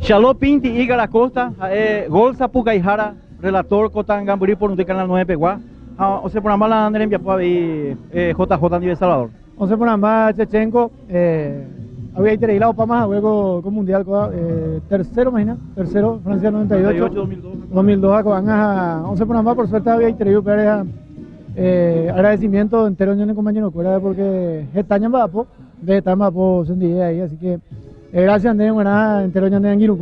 Shalom Pinti Igara Costa, Golsa Pucaijara, relator Cotan Gamburi por un canal 9 Pegua. O sea, por ambas la Andrés envía por ahí JJ a nivel Salvador. O sea, por ambas Chechenko, había ido a Opama, juego con Mundial, tercero, imagina, tercero, Francia 98, 2002, o sea, por ambas, por suerte había ido a agradecimiento entero en el compañero, porque estañan Bapo, de estar Bapo, se ahí, así que gracias, Andrés, entero en Anguiru,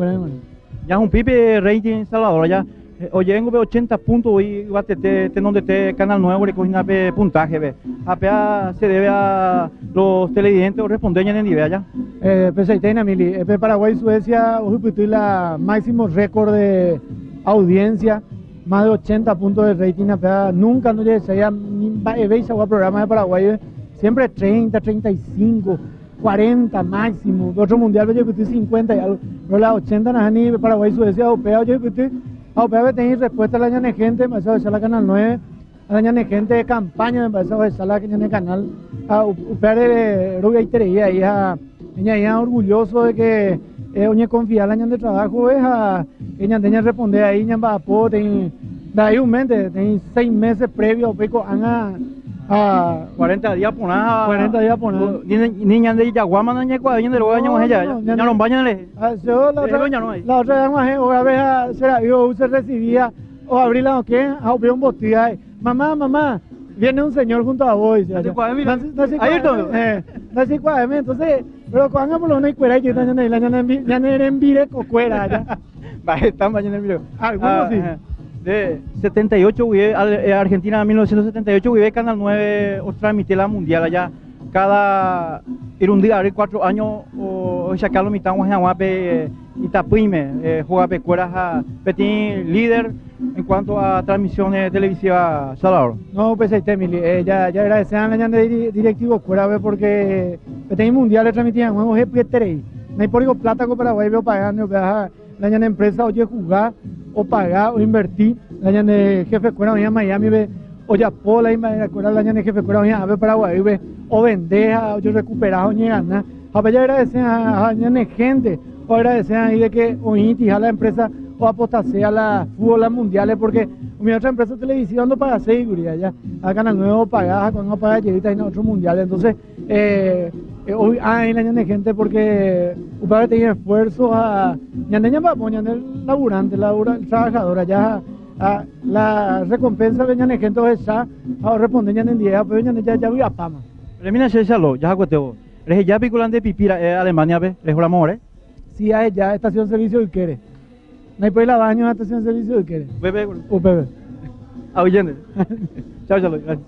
ya es un pipe rating en Salvador, ya. Oye, vengo de 80 puntos hoy, donde te canal nuevo, recogiendo puntaje, apea se debe a los televidentes o respondeños en nivel allá. Pesaiteina, Mili, Paraguay, Suecia, hoy la máximo récord de audiencia, más de 80 puntos de rating, apea, nunca no llega a veis a programa de Paraguay, siempre 30, 35, 40 máximo, otro mundial, yo 50 y algo, pero las 80 no ni Paraguay, Suecia, europea, yo a tener respuesta a la ñane gente, me parece que la canal 9, a la ñane gente de campaña, me parece que la ñane canal, a upere Rubia y Tereía, ella orgulloso de que oñe confía la ñane de trabajo, es a ella tenía responder ahí, ñan va a poder, de ahí un mes, de 6 meses previos, pico, a 40 días por nada. 40 días por nada. Niña de Yaguama, no ñe cuadra, de luego años ella, ya no bañan la otra vez más, otra vez será yo se recibía o abrirla o qué, a abrir un botella, mamá, viene un señor junto a vos, ahí todo, entonces, pero cuando por lo menos cuera y ya no en vire cocuera ya. Va, están bañando en vire. Algunos sí. De 78, Argentina 1978, Canal 9 os transmite la mundial allá. Cada día, 4 años, o sacarlo mitad guajaguape y tapime, juega pecueras a Petín líder en cuanto a transmisiones televisivas, Salvador. No, pues ahí Emily, ya agradecen a la de directivo fuera porque Petín mundial le transmitían juegos de no hay por plata con Paraguay, veo pagando, la empresa oye jugar o pagar o invertir, la jefe fuera a Miami, ve o ya pola y la jefe fuera a ver Paraguay, ve o vendeja, o yo recuperado ni ganar. A ver, ya agradecen a gente, o agradecen ahí de que oíti a la empresa o apostase a la fútbol mundiales, porque mi otra empresa televisiva no paga seguridad ya, a Canal Nuevo pagada, cuando no paga llevita en otro mundial, entonces hoy hay la gente porque ustedes tienen esfuerzo a ñandeña papoña el laburante, el trabajador allá la recompensa de ñane gente esa a responder ñane en día pero ñane ya voy a pama. Pero mira se salo, ya hago ¿eres ya piculan de Pipira Alemania ve? ¿Les juramos Sí, hay ya estación servicio y quiere. No hay por la baño estación servicio y quiere. Bebe. Bebe. Oyende. Chao, gracias.